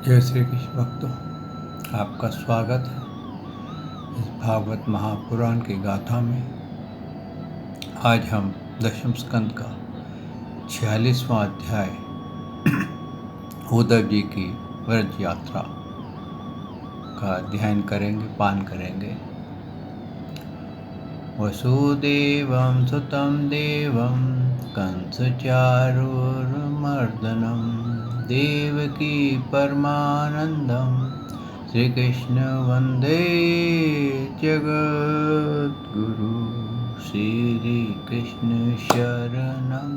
जय श्री कृष्ण भक्तों, आपका स्वागत है इस भागवत महापुराण की गाथा में। आज हम दशम स्कंद का 46वां अध्याय उद्धव जी की व्रज यात्रा का अध्ययन करेंगे, पान करेंगे। वसुदेवं सुतं देवं कंसचारूरमर्दनं देवकी परमानन्दं श्रीकृष्ण वन्दे जगद्गुरु। श्रीकृष्ण शरणं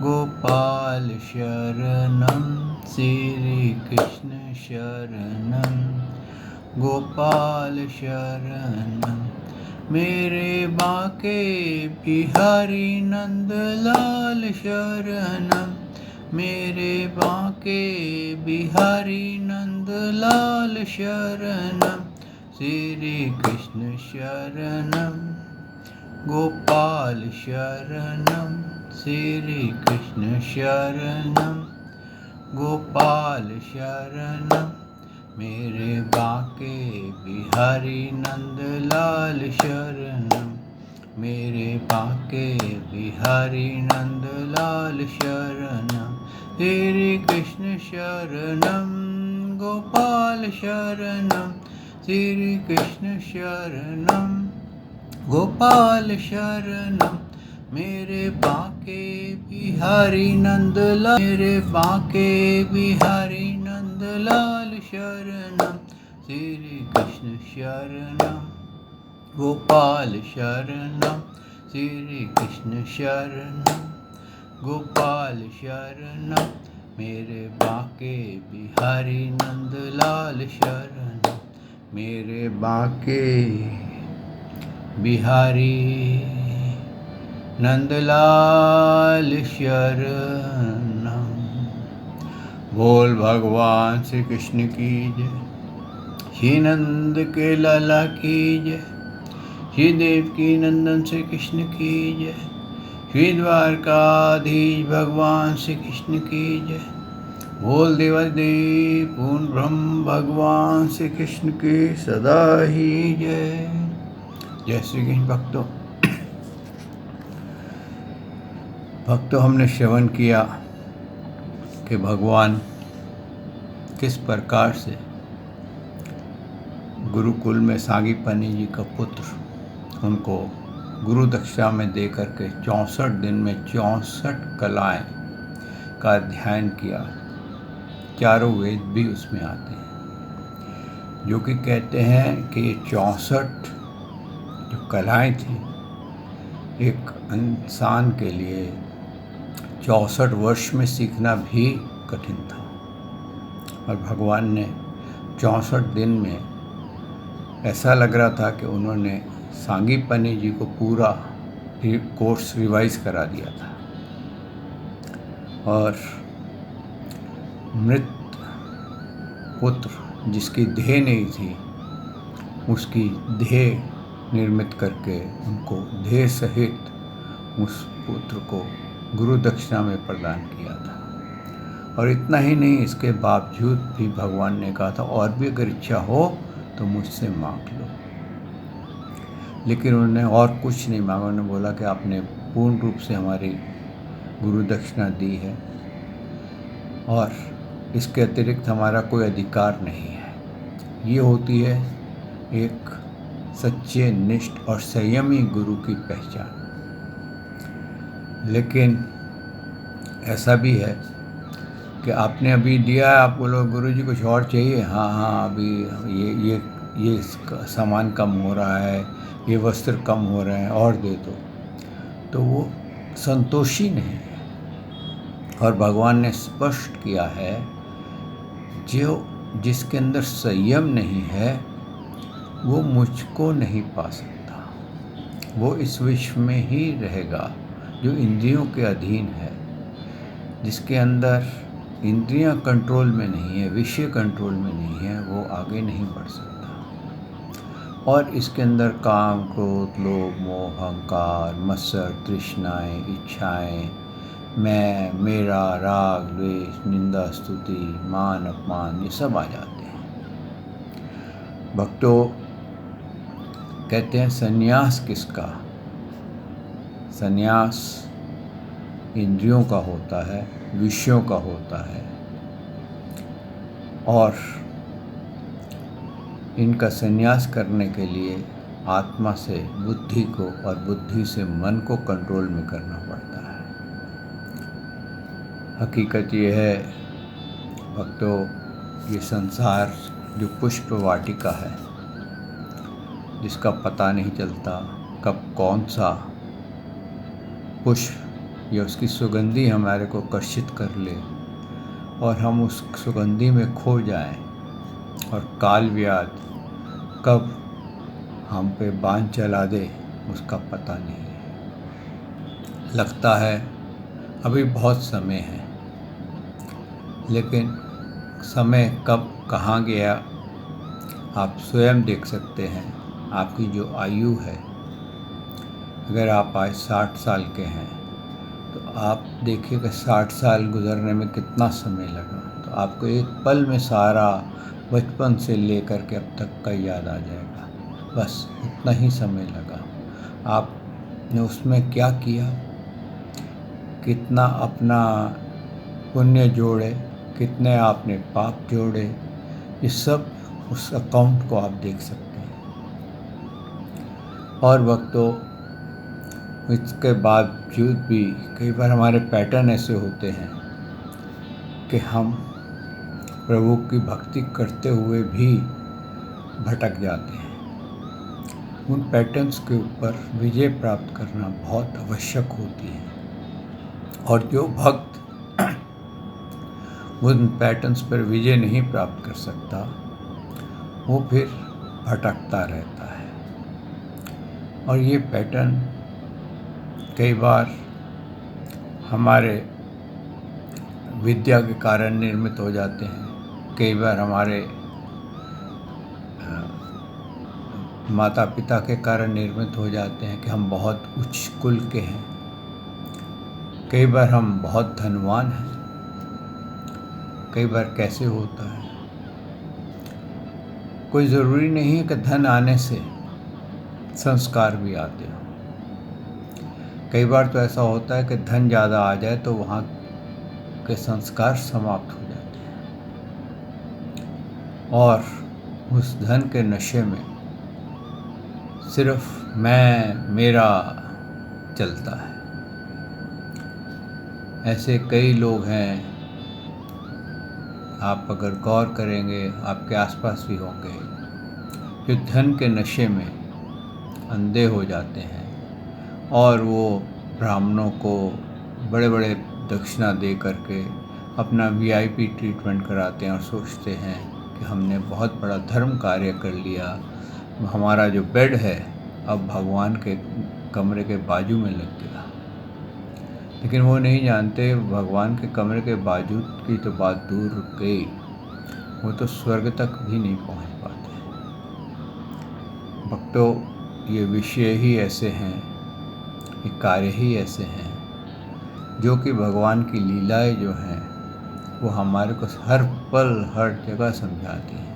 गोपाल शरणं श्रीकृष्ण शरणं गोपाल शरणं मेरे बाके बिहारी नंदलाल शरणं मेरे बाके बिहारी नंदलाल शरणं श्री कृष्ण शरणं गोपाल शरणं श्री कृष्ण शरणं गोपाल शरणं मेरे बाके बिहारी नंदलाल शरणं मेरे बाके बिहारी नंदलाल शरणं श्री कृष्ण शरणं गोपाल शरणं श्री कृष्ण शरणं गोपाल शरणं मेरे बाके बिहारी नंदलाल मेरे बाके बिहारी नंदलाल शरणं श्री कृष्ण शरणं गोपाल शरणं श्री कृष्ण शरणं गोपाल शरणं मेरे बाके बिहारी नंदलाल शरणं मेरे बाके बिहारी नंदलाल शरणं। बोल भगवान श्री कृष्ण की जय, श्री नंद के लाला की जय, श्री देवकी नंदन श्री कृष्ण की जय, श्री द्वारकाधीश भगवान श्री कृष्ण की जय। बोल देवादेव पूर्ण ब्रह्म भगवान श्री कृष्ण की सदा ही जय। जय श्री कृष्ण भक्तों, हमने श्रवण किया कि भगवान किस प्रकार से गुरुकुल में सांगीपनी जी का पुत्र उनको गुरु दक्षिणा में दे करके 64 दिन में 64 कलाएं का अध्ययन किया। चारों वेद भी उसमें आते हैं, जो कि कहते हैं कि ये 64 जो कलाएं थी एक इंसान के लिए 64 वर्ष में सीखना भी कठिन था, और भगवान ने 64 दिन में ऐसा लग रहा था कि उन्होंने सांगीपनी जी को पूरा कोर्स रिवाइज करा दिया था। और मृत पुत्र जिसकी देह नहीं थी, उसकी देह निर्मित करके उनको देह सहित उस पुत्र को गुरु दक्षिणा में प्रदान किया था। और इतना ही नहीं, इसके बावजूद भी भगवान ने कहा था और भी अगर इच्छा हो तो मुझसे मांग लो। लेकिन उन्होंने और कुछ नहीं मांगा। उन्होंने बोला कि आपने पूर्ण रूप से हमारी गुरु दक्षिणा दी है और इसके अतिरिक्त हमारा कोई अधिकार नहीं है। ये होती है एक सच्चे, निष्ठ और संयमी गुरु की पहचान। लेकिन ऐसा भी है कि आपने अभी दिया है, आप बोलो गुरु जी कुछ और चाहिए, हाँ अभी ये सामान कम हो रहा है, ये वस्त्र कम हो रहे हैं, और दे दो, तो वो संतोषी नहीं है। और भगवान ने स्पष्ट किया है, जिसके अंदर संयम नहीं है वो मुझको नहीं पा सकता। वो इस विश्व में ही रहेगा जो इंद्रियों के अधीन है, जिसके अंदर इंद्रियां कंट्रोल में नहीं है, विषय कंट्रोल में नहीं है, वो आगे नहीं बढ़ सकता। और इसके अंदर काम, क्रोध, लोभ, मोह, अहंकार, मत्सर, तृष्णाएं, इच्छाएं, मैं, मेरा, राग, द्वेष, निंदा, स्तुति, मान, अपमान, ये सब आ जाते हैं। भक्तों कहते हैं संन्यास किसका? संन्यास इंद्रियों का होता है, विषयों का होता है, और इनका संन्यास करने के लिए आत्मा से बुद्धि को और बुद्धि से मन को कंट्रोल में करना पड़ता है। हकीकत ये है भक्तों, ये संसार जो पुष्प वाटिका है, जिसका पता नहीं चलता कब कौन सा पुष्प या उसकी सुगंधी हमारे को आकर्षित कर ले और हम उस सुगंधी में खो जाएं, और काल व्याध कब हम पे बाण चला दे उसका पता नहीं है। लगता है अभी बहुत समय है, लेकिन समय कब कहाँ गया आप स्वयं देख सकते हैं। आपकी जो आयु है, अगर आप आज 60 साल के हैं तो आप देखिएगा 60 साल गुजरने में कितना समय लगा, तो आपको एक पल में सारा बचपन से लेकर के अब तक का याद आ जाएगा। बस उतना ही समय लगा। आपने उसमें क्या किया, कितना अपना पुण्य जोड़े, कितने आपने पाप जोड़े, ये सब उस अकाउंट को आप देख सकते हैं। और वक्तों इसके बावजूद भी कई बार हमारे पैटर्न ऐसे होते हैं कि हम प्रभु की भक्ति करते हुए भी भटक जाते हैं। उन पैटर्न्स के ऊपर विजय प्राप्त करना बहुत आवश्यक होती है, और जो भक्त उन पैटर्न्स पर विजय नहीं प्राप्त कर सकता वो फिर भटकता रहता है। और ये पैटर्न कई बार हमारे विद्या के कारण निर्मित हो जाते हैं, कई बार हमारे माता पिता के कारण निर्मित हो जाते हैं कि हम बहुत उच्च कुल के हैं, कई बार हम बहुत धनवान हैं, कई बार कैसे होता है। कोई ज़रूरी नहीं है कि धन आने से संस्कार भी आते हो। कई बार तो ऐसा होता है कि धन ज़्यादा आ जाए तो वहाँ के संस्कार समाप्त हो जाते हैं, और उस धन के नशे में सिर्फ मैं, मेरा चलता है। ऐसे कई लोग हैं, आप अगर गौर करेंगे आपके आसपास भी होंगे, जो धन के नशे में अंधे हो जाते हैं और वो ब्राह्मणों को बड़े बड़े दक्षिणा दे करके अपना VIP ट्रीटमेंट कराते हैं और सोचते हैं कि हमने बहुत बड़ा धर्म कार्य कर लिया, हमारा जो बेड है अब भगवान के कमरे के बाजू में लग गया। लेकिन वो नहीं जानते भगवान के कमरे के बाजू की तो बात दूर गई, वो तो स्वर्ग तक भी नहीं पहुंच पाते। भक्तों ये विषय ही ऐसे हैं, ये कार्य ही ऐसे हैं, जो कि भगवान की लीलाएं जो हैं वो हमारे को हर पल हर जगह समझाती हैं।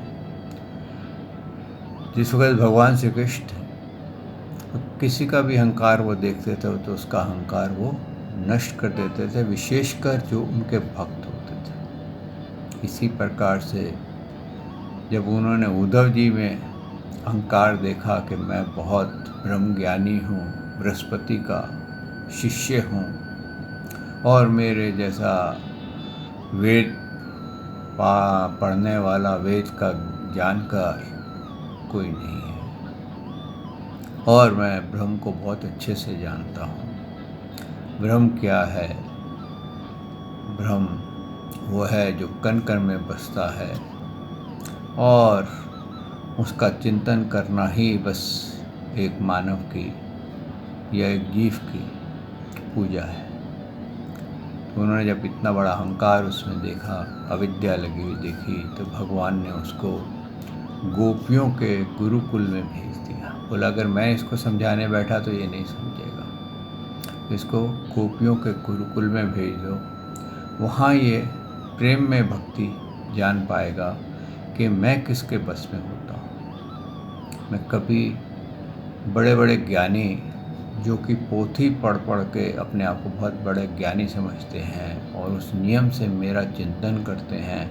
जिस वक्त भगवान श्री कृष्ण तो किसी का भी अहंकार वो देखते थे तो उसका अहंकार वो नष्ट कर देते थे, विशेषकर जो उनके भक्त होते थे। इसी प्रकार से जब उन्होंने उद्धव जी में अहंकार देखा कि मैं बहुत ब्रह्म ज्ञानी हूँ, बृहस्पति का शिष्य हूँ, और मेरे जैसा वेद पढ़ने वाला, वेद का जानकार कोई नहीं है, और मैं ब्रह्म को बहुत अच्छे से जानता हूँ। ब्रह्म क्या है? ब्रह्म वो है जो कण कण में बसता है, और उसका चिंतन करना ही बस एक मानव की या एक जीव की पूजा है। तो उन्होंने जब इतना बड़ा अहंकार उसमें देखा, अविद्या लगी हुई देखी, तो भगवान ने उसको गोपियों के गुरुकुल में भेज दिया। बोला अगर मैं इसको समझाने बैठा तो ये नहीं समझेगा, इसको गोपियों के गुरुकुल में भेज दो, वहाँ ये प्रेम में भक्ति जान पाएगा कि मैं किसके बस में होता हूँ। मैं कभी बड़े बड़े ज्ञानी जो कि पोथी पढ़ पढ़ के अपने आप को बहुत बड़े ज्ञानी समझते हैं और उस नियम से मेरा चिंतन करते हैं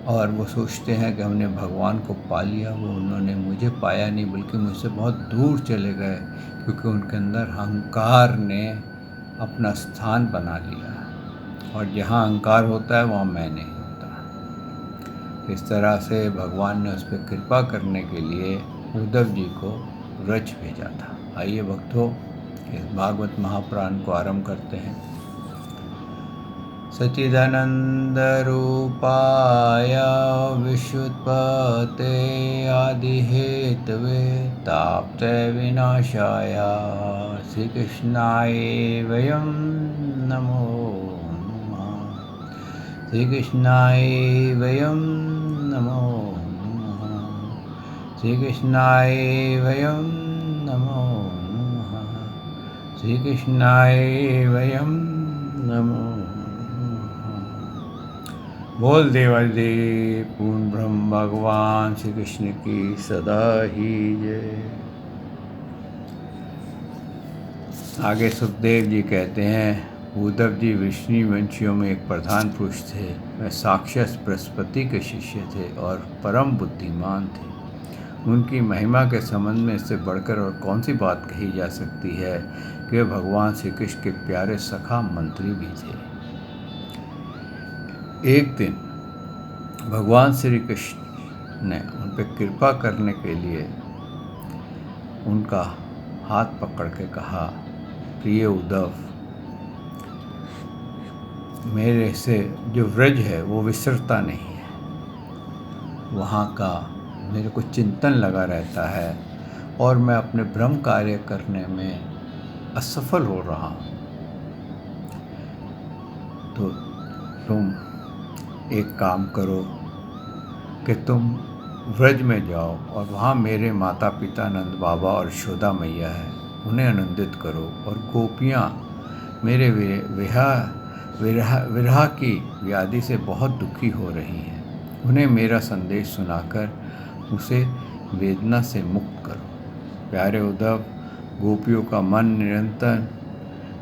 और वो सोचते हैं कि हमने भगवान को पा लिया, वो उन्होंने मुझे पाया नहीं बल्कि मुझसे बहुत दूर चले गए, क्योंकि उनके अंदर अहंकार ने अपना स्थान बना लिया और जहाँ अहंकार होता है वहाँ मैं नहीं होता। इस तरह से भगवान ने उस पर कृपा करने के लिए उद्धव जी को व्रज भेजा था। आइए भक्तों, इस भागवत महापुराण को आरंभ करते हैं। सच्चिदानंद रूपाय विश्वोत्पत्ते आदिहेतवे तापत्रय विनाशाय श्री कृष्णाय वयं नमो नमः। श्री कृष्णाय वयं नमो नमः। श्री कृष्णाय वयं नमो नमः। श्री कृष्णाय वयं नमो। बोल देवादिदेव पूर्ण ब्रह्म भगवान श्री कृष्ण की सदा ही जय। आगे सुखदेव जी कहते हैं, उद्धव जी विष्णु वंशियों में एक प्रधान पुरुष थे। वह साक्षात बृहस्पति के शिष्य थे और परम बुद्धिमान थे। उनकी महिमा के संबंध में इससे बढ़कर और कौन सी बात कही जा सकती है कि वे भगवान श्री कृष्ण के प्यारे सखा मंत्री भी थे। एक दिन भगवान श्री कृष्ण ने उन पर कृपा करने के लिए उनका हाथ पकड़ के कहा, प्रिय उद्धव, मेरे से जो व्रज है वो विसरता नहीं है, वहाँ का मेरे को चिंतन लगा रहता है और मैं अपने ब्रह्म कार्य करने में असफल हो रहा हूँ। तो तुम एक काम करो कि तुम व्रज में जाओ और वहाँ मेरे माता पिता नंद बाबा और यशोदा मैया है, उन्हें आनंदित करो। और गोपियाँ मेरे विरह की व्याधि से बहुत दुखी हो रही हैं, उन्हें मेरा संदेश सुनाकर उसे वेदना से मुक्त करो। प्यारे उद्धव, गोपियों का मन निरंतर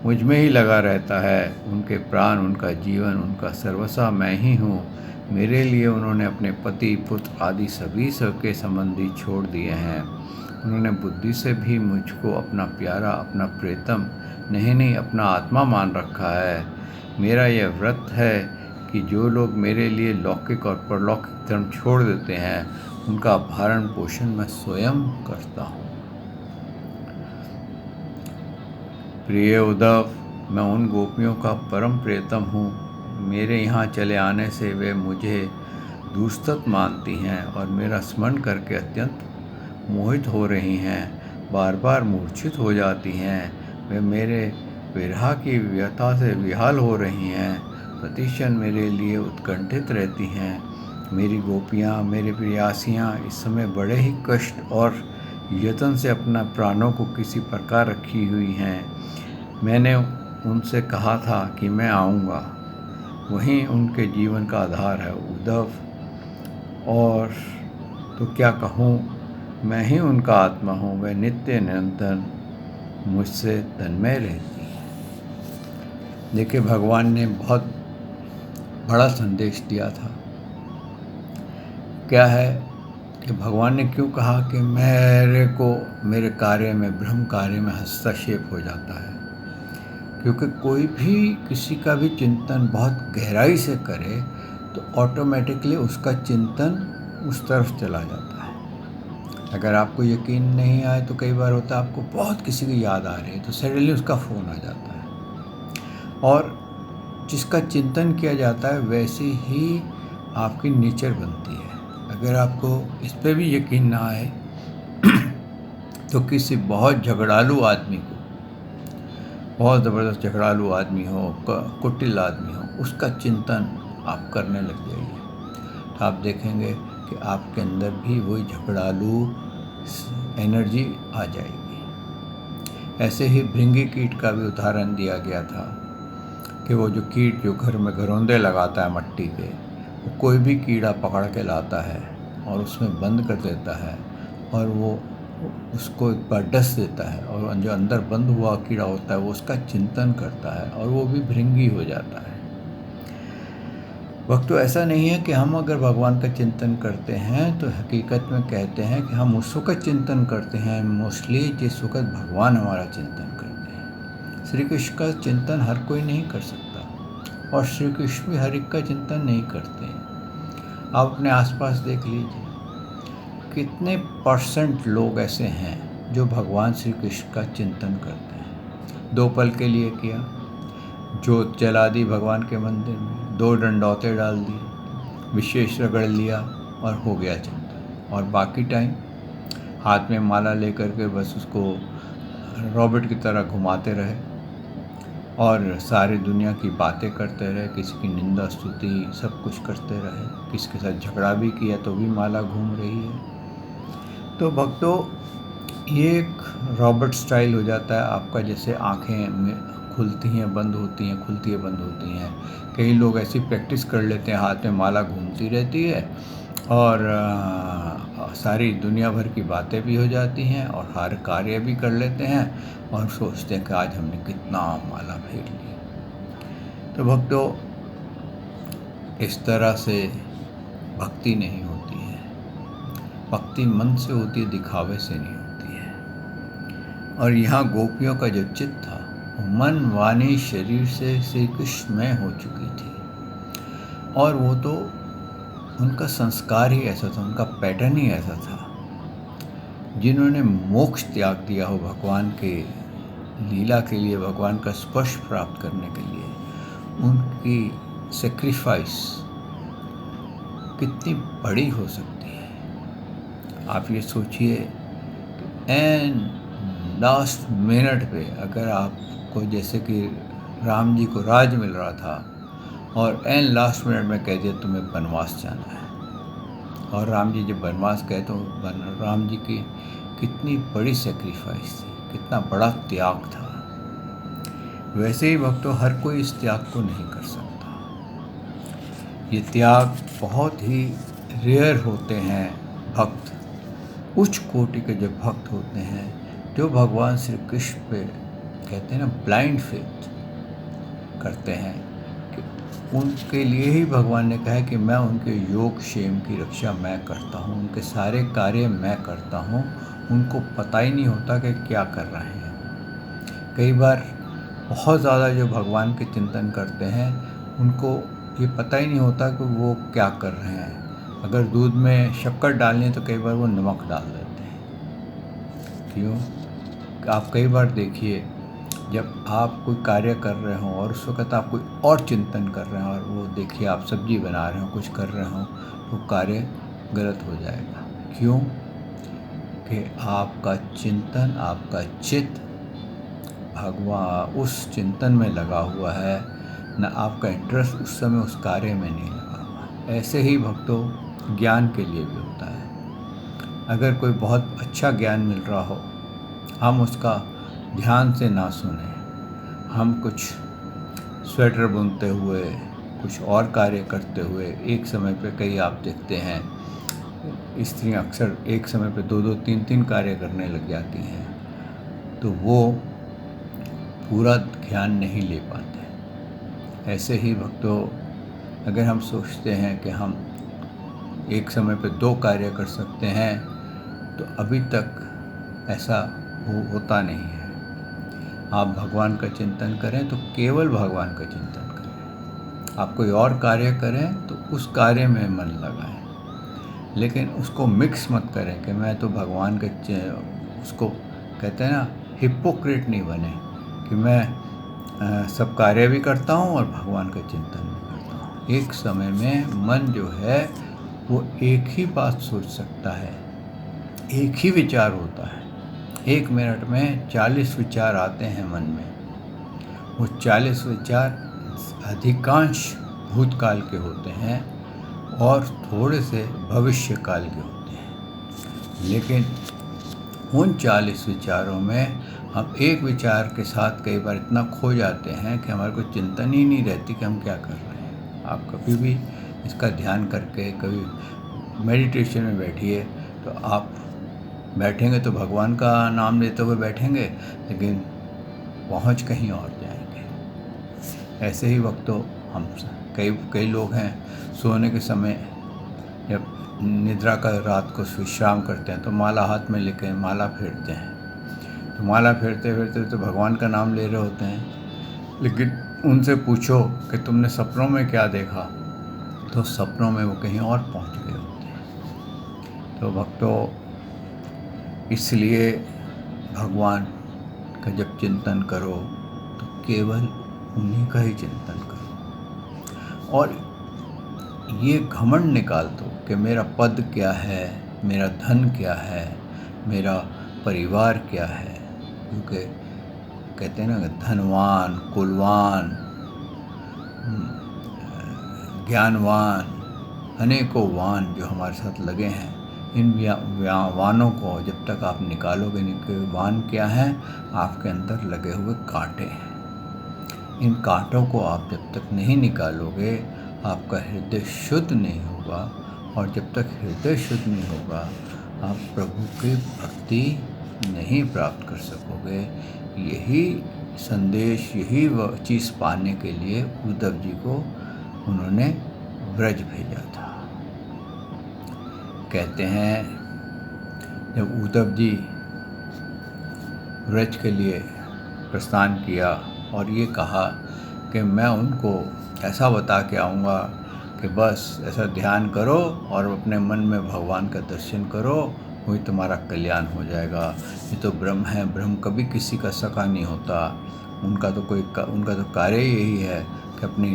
मुझ में ही लगा रहता है। उनके प्राण, उनका जीवन, उनका सर्वस्व मैं ही हूँ। मेरे लिए उन्होंने अपने पति, पुत्र आदि सभी सबके संबंधी छोड़ दिए हैं। उन्होंने बुद्धि से भी मुझको अपना प्यारा, अपना प्रियतम नहीं अपना आत्मा मान रखा है। मेरा यह व्रत है कि जो लोग मेरे लिए लौकिक और परलौकिक धर्म छोड़ देते हैं, उनका भरण पोषण मैं स्वयं करता हूँ। प्रिय उद्धव, मैं उन गोपियों का परम प्रियतम हूँ। मेरे यहाँ चले आने से वे मुझे दूरस्थ मानती हैं और मेरा स्मरण करके अत्यंत मोहित हो रही हैं, बार बार मूर्छित हो जाती हैं। वे मेरे विरह की व्यथा से विहाल हो रही हैं, प्रतिक्षण मेरे लिए उत्कंठित रहती हैं। मेरी गोपियाँ, मेरी प्रियासियाँ इस समय बड़े ही कष्ट और यत्न से अपना प्राणों को किसी प्रकार रखी हुई हैं। मैंने उनसे कहा था कि मैं आऊँगा, वहीं उनके जीवन का आधार है उद्धव। और तो क्या कहूँ, मैं ही उनका आत्मा हूँ। वह नित्य निरंतर मुझसे तन्मय रहती है। देखिए, भगवान ने बहुत बड़ा संदेश दिया था। क्या है कि भगवान ने क्यों कहा कि मेरे को मेरे कार्य में, ब्रह्म कार्य में हस्तक्षेप हो जाता है? क्योंकि कोई भी किसी का भी चिंतन बहुत गहराई से करे तो ऑटोमेटिकली उसका चिंतन उस तरफ चला जाता है। अगर आपको यकीन नहीं आए तो कई बार होता है आपको बहुत किसी की याद आ रही है तो सडनली उसका फ़ोन आ जाता है, और जिसका चिंतन किया जाता है वैसे ही आपकी नेचर बनती है। अगर आपको इस पर भी यकीन ना आए तो किसी बहुत झगड़ालू आदमी को, बहुत ज़बरदस्त झगड़ालू आदमी हो, कुटिल आदमी हो, उसका चिंतन आप करने लग जाइए तो आप देखेंगे कि आपके अंदर भी वही झगड़ालू एनर्जी आ जाएगी। ऐसे ही भृंगी कीट का भी उदाहरण दिया गया था कि वो जो कीट जो घर में घरौंदे लगाता है मट्टी के, वो कोई भी कीड़ा पकड़ के लाता है और उसमें बंद कर देता है और वो उसको एक बार डस देता है और जो अंदर बंद हुआ कीड़ा होता है वो उसका चिंतन करता है और वो भी भृंगी हो जाता है। वक्त तो ऐसा नहीं है कि हम अगर भगवान का चिंतन करते हैं तो हकीकत में कहते हैं कि हम उस वक्त चिंतन करते हैं मोस्टली जिस वक्त भगवान हमारा चिंतन करते हैं। श्री कृष्ण का चिंतन हर कोई नहीं कर सकता और श्री कृष्ण भी हर एक का चिंतन नहीं करते। आप अपने आसपास देख लीजिए कितने परसेंट लोग ऐसे हैं जो भगवान श्री कृष्ण का चिंतन करते हैं। 2 पल के लिए किया, जोत जला दी भगवान के मंदिर में, 2 डंडौते डाल दिए, विशेष रगड़ लिया और हो गया चिंतन। और बाकी टाइम हाथ में माला लेकर के बस उसको रॉबर्ट की तरह घुमाते रहे और सारी दुनिया की बातें करते रहे, किसी की निंदा स्तुति सब कुछ करते रहे, किसी के साथ झगड़ा भी किया तो भी माला घूम रही है। तो भक्तों, ये एक रॉबर्ट स्टाइल हो जाता है आपका, जैसे आँखें खुलती हैं बंद होती हैं, खुलती है बंद होती हैं। कई लोग ऐसी प्रैक्टिस कर लेते हैं, हाथ में माला घूमती रहती है और सारी दुनिया भर की बातें भी हो जाती हैं और हर कार्य भी कर लेते हैं और सोचते हैं कि आज हमने कितना माला फेर ली। तो भक्तों, इस तरह से भक्ति नहीं होती है। भक्ति मन से होती है, दिखावे से नहीं होती है। और यहाँ गोपियों का जो चित्त था वो मन वाणी शरीर से श्री कृष्ण में हो चुकी थी और वो तो उनका संस्कार ही ऐसा था, उनका पैटर्न ही ऐसा था। जिन्होंने मोक्ष त्याग दिया हो भगवान के लीला के लिए, भगवान का स्पर्श प्राप्त करने के लिए, उनकी सेक्रीफाइस कितनी बड़ी हो सकती है। आप ये सोचिए कि एन लास्ट मिनट पे अगर आपको, जैसे कि राम जी को राज मिल रहा था और एन लास्ट मिनट में कह दिया तुम्हें वनवास जाना है, और राम जी जब वनवास गए तो राम जी की कितनी बड़ी सेक्रीफाइस थी, कितना बड़ा त्याग था। वैसे ही भक्तों, हर कोई इस त्याग को नहीं कर सकता। ये त्याग बहुत ही रेयर होते हैं भक्त, उच्च कोटि के जो भक्त होते हैं, जो भगवान श्री कृष्ण पे कहते हैं ना ब्लाइंड फेथ करते हैं, कि उनके लिए ही भगवान ने कहा है कि मैं उनके योग क्षेम की रक्षा मैं करता हूँ, उनके सारे कार्य मैं करता हूँ। उनको पता ही नहीं होता कि क्या कर रहे हैं। कई बार बहुत ज़्यादा जो भगवान के चिंतन करते हैं उनको ये पता ही नहीं होता कि वो क्या कर रहे हैं। अगर दूध में शक्कर डालनी है तो कई बार वो नमक डाल देते हैं। क्यों? आप कई बार देखिए, जब आप कोई कार्य कर रहे हो और उस वक़्त आप कोई और चिंतन कर रहे हो और वो देखिए आप सब्जी बना रहे हो, कुछ कर रहे हो, तो कार्य गलत हो जाएगा। क्यों? कि आपका चिंतन, आपका चित्त भगवान उस चिंतन में लगा हुआ है, न आपका इंटरेस्ट उस समय उस कार्य में नहीं लगा हुआ है। ऐसे ही भक्तों ज्ञान के लिए भी होता है। अगर कोई बहुत अच्छा ज्ञान मिल रहा हो, हम उसका ध्यान से ना सुने, हम कुछ स्वेटर बुनते हुए, कुछ और कार्य करते हुए, एक समय पे कई आप देखते हैं स्त्रियाँ अक्सर एक समय पे 2-2, 3-3 कार्य करने लग जाती हैं, तो वो पूरा ध्यान नहीं ले पाते। ऐसे ही भक्तों, अगर हम सोचते हैं कि हम एक समय पे 2 कार्य कर सकते हैं, तो अभी तक ऐसा होता नहीं है। आप भगवान का चिंतन करें तो केवल भगवान का चिंतन करें। आप कोई और कार्य करें तो उस कार्य में मन लगाएं, लेकिन उसको मिक्स मत करें कि मैं तो भगवान के उसको कहते हैं ना, हिपोक्रेट नहीं बने कि मैं सब कार्य भी करता हूँ और भगवान का चिंतन भी करता हूँ। एक समय में मन जो है वो एक ही बात सोच सकता है, एक ही विचार होता है। 1 मिनट में 40 विचार आते हैं मन में। वो 40 विचार अधिकांश भूतकाल के होते हैं और थोड़े से भविष्य काल के होते हैं, लेकिन उन 40 विचारों में हम एक विचार के साथ कई बार इतना खो जाते हैं कि हमारे को चिंतन ही नहीं रहती कि हम क्या कर रहे हैं। आप कभी भी इसका ध्यान करके कभी मेडिटेशन में बैठिए, तो आप बैठेंगे तो भगवान का नाम लेते हुए बैठेंगे, लेकिन पहुंच कहीं और जाएंगे। ऐसे ही वक्तों हम कई लोग हैं, सोने के समय जब निद्रा का रात को विश्राम करते हैं तो माला हाथ में लेके माला फेरते हैं। तो माला फेरते फेरते तो भगवान का नाम ले रहे होते हैं, लेकिन उनसे पूछो कि तुमने सपनों में क्या देखा, तो सपनों में वो कहीं और पहुंच गए होते हैं। तो भक्तों, इसलिए भगवान का जब चिंतन करो तो केवल उन्हीं का ही चिंतन करो, और ये घमंड निकाल दो कि मेरा पद क्या है, मेरा धन क्या है, मेरा परिवार क्या है। क्योंकि कहते हैं ना, धनवान, कुलवान, ज्ञानवान, अनेकों वान जो हमारे साथ लगे हैं, इन वानों को जब तक आप निकालोगे नहीं कि वान क्या है, आपके अंदर लगे हुए कांटे हैं। इन कांटों को आप जब तक नहीं निकालोगे, आपका हृदय शुद्ध नहीं होगा, और जब तक हृदय शुद्ध नहीं होगा, आप प्रभु की भक्ति नहीं प्राप्त कर सकोगे। यही संदेश, यही चीज़ पाने के लिए उद्धव जी को उन्होंने ब्रज भेजा था। कहते हैं जब उद्धव जी ब्रज के लिए प्रस्थान किया और ये कहा कि मैं उनको ऐसा बता के आऊँगा कि बस ऐसा ध्यान करो और अपने मन में भगवान का दर्शन करो, वही तुम्हारा कल्याण हो जाएगा। ये तो ब्रह्म है, ब्रह्म कभी किसी का सका नहीं होता। उनका तो कार्य यही है कि अपनी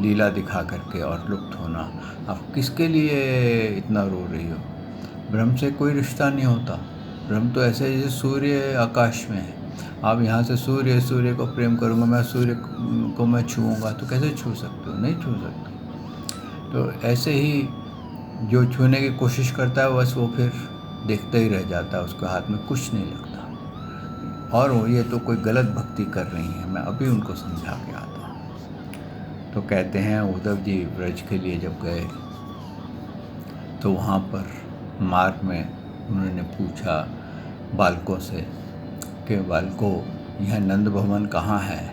लीला दिखा करके और लुप्त होना। आप किसके लिए इतना रो रही हो? ब्रह्म से कोई रिश्ता नहीं होता। ब्रह्म तो ऐसे जैसे सूर्य आकाश में है। आप यहाँ से सूर्य को प्रेम करूँगा, मैं सूर्य को मैं छूऊँगा, तो कैसे छू सकते हो? नहीं छू सकते। तो ऐसे ही जो छूने की कोशिश करता है, बस वो फिर देखता ही रह जाता है, उसके हाथ में कुछ नहीं लगता। और ये तो कोई गलत भक्ति कर रही है, मैं अभी उनको समझा के आता हूँ। तो कहते हैं उद्धव जी ब्रज के लिए जब गए तो वहाँ पर मार्ग में उन्होंने पूछा बालकों से कि बालकों, यह नंद भवन कहाँ है?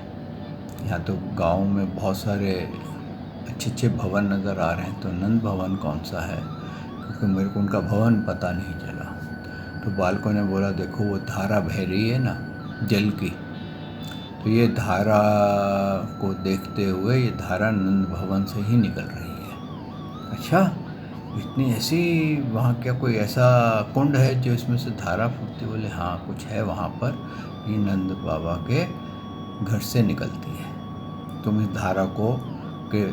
यहाँ तो गाँव में बहुत सारे अच्छे अच्छे भवन नज़र आ रहे हैं, तो नंद भवन कौन सा है? क्योंकि मेरे को उनका भवन पता नहीं चला। तो बालकों ने बोला, देखो वो धारा बह रही है ना जल की, तो ये धारा को देखते हुए ये धारा नंद भवन से ही निकल रही है। अच्छा, इतनी ऐसी वहाँ क्या कोई ऐसा कुंड है जो इसमें से धारा फूटती? बोले हाँ, कुछ है वहाँ पर, ये नंद बाबा के घर से निकलती है। तुम इस धारा को के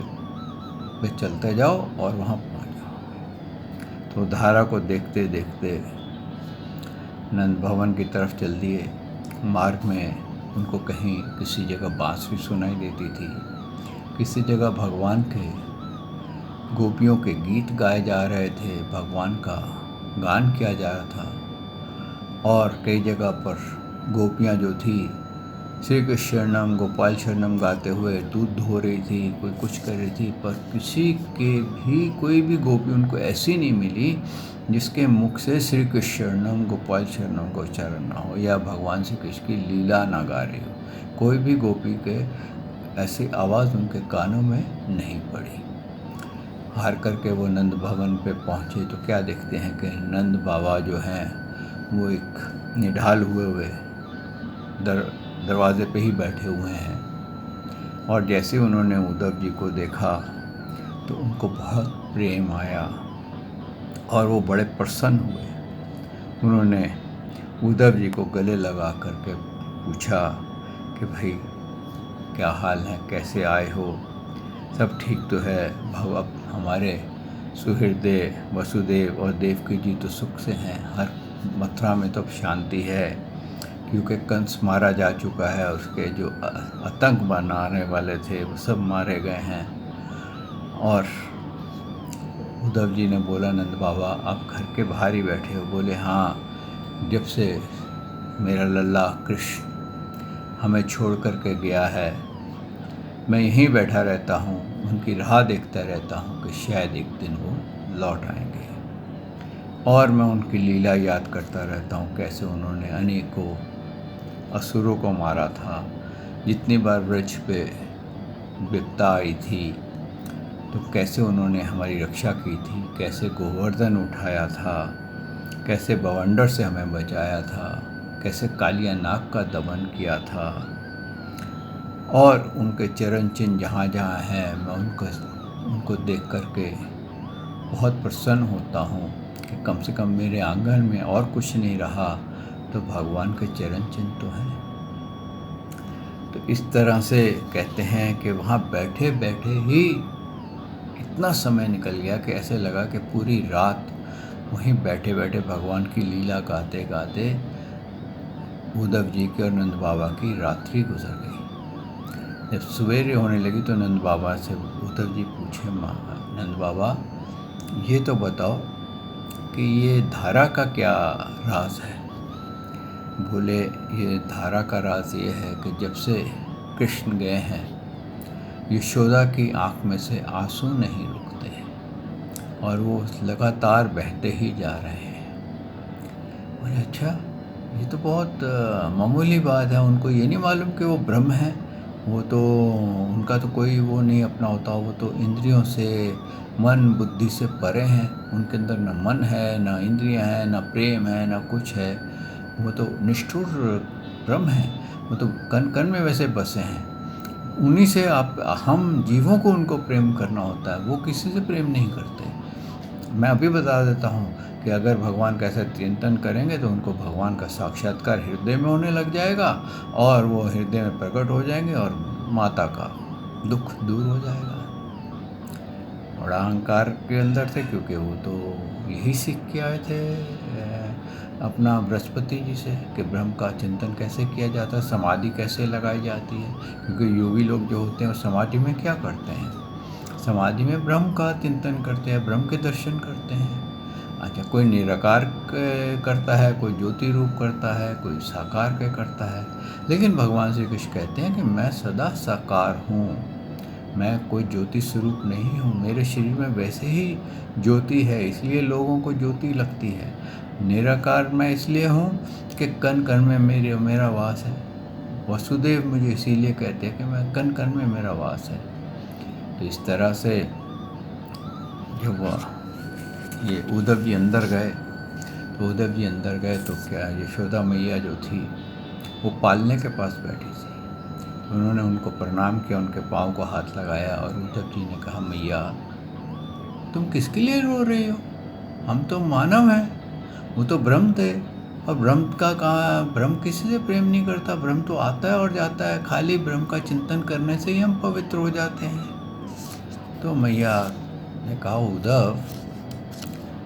पे चलते जाओ और वहाँ पहुँच जाओ। तो धारा को देखते देखते नंद भवन की तरफ चल दिए। मार्ग में उनको कहीं किसी जगह बांसुरी सुनाई देती थी, किसी जगह भगवान के गोपियों के गीत गाए जा रहे थे, भगवान का गान किया जा रहा था। और कई जगह पर गोपियाँ जो थी श्री कृष्ण शरणम गोपाल शरणम गाते हुए दूध धो रही थी, कोई कुछ कर रही थी, पर किसी के भी कोई भी गोपी उनको ऐसी नहीं मिली जिसके मुख से श्री कृष्ण शरणम गोपाल शरणम का उच्चारण ना हो, या भगवान श्री कृष्ण की लीला ना गा रही हो। कोई भी गोपी के ऐसी आवाज़ उनके कानों में नहीं पड़ी। हार करके वो नंद भवन पे पहुँचे तो क्या देखते हैं कि नंद बाबा जो हैं वो एक निढाल हुए दरवाजे पे ही बैठे हुए हैं। और जैसे उन्होंने उद्धव जी को देखा तो उनको बहुत प्रेम आया और वो बड़े प्रसन्न हुए। उन्होंने उद्धव जी को गले लगा करके पूछा कि भाई क्या हाल है, कैसे आए हो, सब ठीक तो है? अब हमारे सुहृदय वसुदेव और देवकी जी तो सुख से हैं, हर मथुरा में तो अब शांति है, क्योंकि कंस मारा जा चुका है, उसके जो आतंक बनाने वाले थे वो सब मारे गए हैं। और उद्धव जी ने बोला, नंद बाबा आप घर के बाहर ही बैठे हो? बोले हाँ, जब से मेरा लल्ला कृष्ण हमें छोड़ कर के गया है। मैं यहीं बैठा रहता हूँ, उनकी राह देखता रहता हूँ कि शायद एक दिन वो लौट आएंगे। और मैं उनकी लीला याद करता रहता हूँ, कैसे उन्होंने अनेकों असुरों को मारा था। जितनी बार ब्रज पे विपदा आई थी तो कैसे उन्होंने हमारी रक्षा की थी, कैसे गोवर्धन उठाया था, कैसे बवंडर से हमें बचाया था, कैसे कालिया नाग का दमन किया था। और उनके चरण चिन्ह जहाँ जहाँ हैं, मैं उनको देख कर के बहुत प्रसन्न होता हूँ कि कम से कम मेरे आंगन में और कुछ नहीं रहा तो भगवान के चरण चिन्ह तो हैं। तो इस तरह से कहते हैं कि वहाँ बैठे बैठे ही इतना समय निकल गया कि ऐसे लगा कि पूरी रात वहीं बैठे बैठे भगवान की लीला गाते गाते उद्धव जी की और नंद बाबा की रात्रि गुजर गई। जब सवेरे होने लगी तो नंद बाबा से उद्धव जी पूछे, नंद बाबा ये तो बताओ कि ये धारा का क्या राज है। बोले ये धारा का राज ये है कि जब से कृष्ण गए हैं यशोदा की आँख में से आंसू नहीं रुकते और वो लगातार बहते ही जा रहे हैं। बोले अच्छा, ये तो बहुत मामूली बात है, उनको ये नहीं मालूम कि वो ब्रह्म है। वो तो उनका तो कोई वो नहीं अपना होता, वो तो इंद्रियों से मन बुद्धि से परे हैं। उनके अंदर न मन है, न इंद्रियां हैं, न प्रेम है, न कुछ है। वो तो निष्ठुर ब्रह्म है। वो तो कण कण में वैसे बसे हैं। उन्हीं से आप हम जीवों को उनको प्रेम करना होता है, वो किसी से प्रेम नहीं करते। मैं अभी बता देता हूँ कि अगर भगवान का ऐसा चिंतन करेंगे तो उनको भगवान का साक्षात्कार हृदय में होने लग जाएगा और वो हृदय में प्रकट हो जाएंगे और माता का दुख दूर हो जाएगा। बड़ा अहंकार के अंदर थे क्योंकि वो तो यही सीख के आए थे अपना बृहस्पति जी से कि ब्रह्म का चिंतन कैसे किया जाता है, समाधि कैसे लगाई जाती है। क्योंकि योगी लोग जो होते हैं वो समाधि में क्या करते हैं, समाधि में ब्रह्म का चिंतन करते हैं, ब्रह्म के दर्शन करते हैं। अच्छा, कोई निराकार करता है, कोई ज्योति रूप करता है, कोई साकार के करता है। लेकिन भगवान श्री कृष्ण कहते हैं कि मैं सदा साकार हूँ, मैं कोई ज्योति स्वरूप नहीं हूँ। मेरे शरीर में वैसे ही ज्योति है, इसलिए लोगों को ज्योति लगती है। निराकार मैं इसलिए हूँ कि कण कण में मेरा वास है। वसुदेव मुझे इसीलिए कहते हैं कि मैं कण कण में मेरा वास है। तो इस तरह से जब ये उद्धव जी अंदर गए तो क्या यशोदा मैया जो थी वो पालने के पास बैठी थी। तो उन्होंने उनको प्रणाम किया, उनके पाँव को हाथ लगाया और उद्धव जी ने कहा, मैया तुम किसके लिए रो रही हो, हम तो मानव हैं, वो तो ब्रह्म थे। और ब्रह्म का कहाँ, ब्रह्म किसी से प्रेम नहीं करता, ब्रह्म तो आता है और जाता है, खाली ब्रह्म का चिंतन करने से ही हम पवित्र हो जाते हैं। तो मैया ने कहा, उद्धव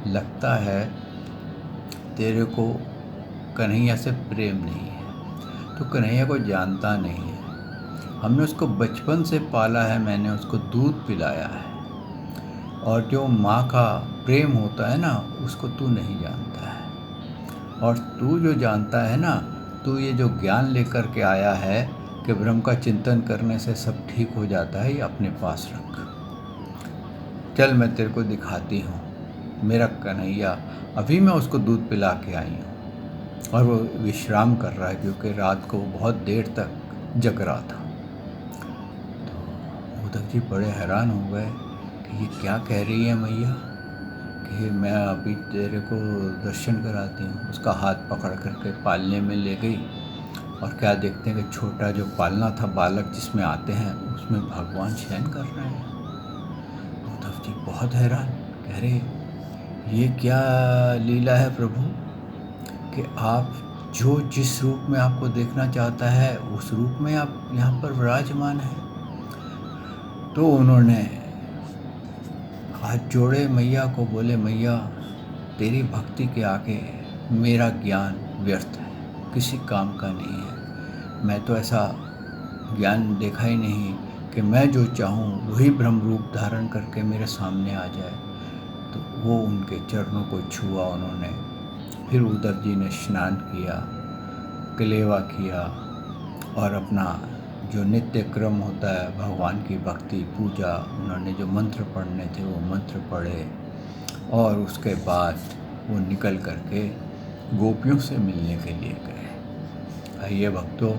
लगता है तेरे को कन्हैया से प्रेम नहीं है, तो कन्हैया को जानता नहीं है। हमने उसको बचपन से पाला है, मैंने उसको दूध पिलाया है, और जो माँ का प्रेम होता है ना उसको तू नहीं जानता है। और तू जो जानता है ना, तू ये जो ज्ञान लेकर के आया है कि ब्रह्म का चिंतन करने से सब ठीक हो जाता है, ये अपने पास रख। चल मैं तेरे को दिखाती हूँ, मेरा कन्हैया, अभी मैं उसको दूध पिला के आई हूँ और वो विश्राम कर रहा है क्योंकि रात को वो बहुत देर तक जग रहा था। तो उद्धव जी बड़े हैरान हो गए कि ये क्या कह रही है मैया कि मैं अभी तेरे को दर्शन कराती हूँ। उसका हाथ पकड़ करके पालने में ले गई और क्या देखते हैं कि छोटा जो पालना था बालक जिसमें आते हैं उसमें भगवान शयन कर रहे हैं। उद्धव जी बहुत हैरान, कह रहे ये क्या लीला है प्रभु कि आप जो जिस रूप में आपको देखना चाहता है उस रूप में आप यहाँ पर विराजमान हैं। तो उन्होंने हाथ जोड़े मैया को, बोले मैया तेरी भक्ति के आगे मेरा ज्ञान व्यर्थ है, किसी काम का नहीं है। मैं तो ऐसा ज्ञान देखा ही नहीं कि मैं जो चाहूँ वही ब्रह्म रूप धारण करके मेरे सामने आ जाए। तो वो उनके चरणों को छुआ उन्होंने। फिर उद्धव जी ने स्नान किया कलेवा किया और अपना जो नित्य क्रम होता है भगवान की भक्ति पूजा, उन्होंने जो मंत्र पढ़ने थे वो मंत्र पढ़े और उसके बाद वो निकल करके गोपियों से मिलने के लिए गए। आइए भक्तों,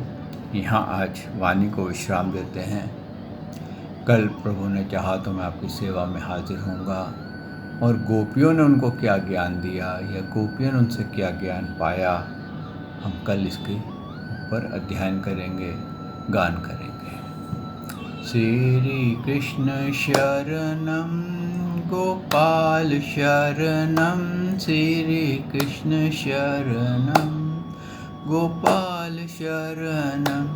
यहाँ आज वाणी को विश्राम देते हैं। कल प्रभु ने चाहा तो मैं आपकी सेवा में हाजिर होऊंगा और गोपियों ने उनको क्या ज्ञान दिया या गोपियों ने उनसे क्या ज्ञान पाया, हम कल इसके ऊपर अध्ययन करेंगे, गान करेंगे। श्री कृष्ण शरणम गोपाल शरणम, श्री कृष्ण शरणम गोपाल शरणम,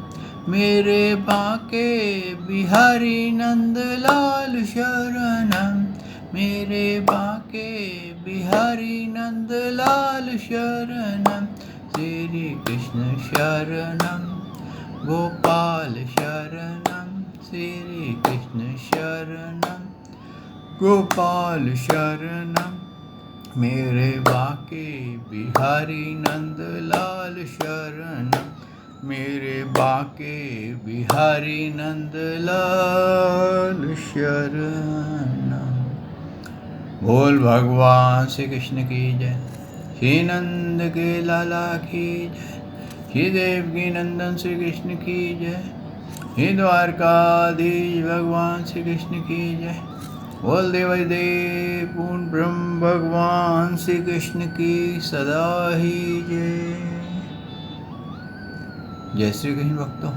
मेरे बांके बिहारी नंदलाल शरणम, मेरे बांके बिहारी नंदलाल शरणम, श्री कृष्ण शरणम गोपाल शरणम, श्री कृष्ण शरणम गोपाल शरणम, मेरे बांके बिहारी नंदलाल शरणम, मेरे बांके बिहारी नंदलाल शरणम। बोल भगवान श्री कृष्ण की जय, श्री नंद के लाला की जय, श्री देवकी नंदन श्री कृष्ण की जय, श्री द्वारकाधीश भगवान श्री कृष्ण की जय। बोल देवाधिदेव पूर्ण ब्रह्म भगवान श्री कृष्ण की सदा ही जय। जय श्री कृष्ण भक्तों।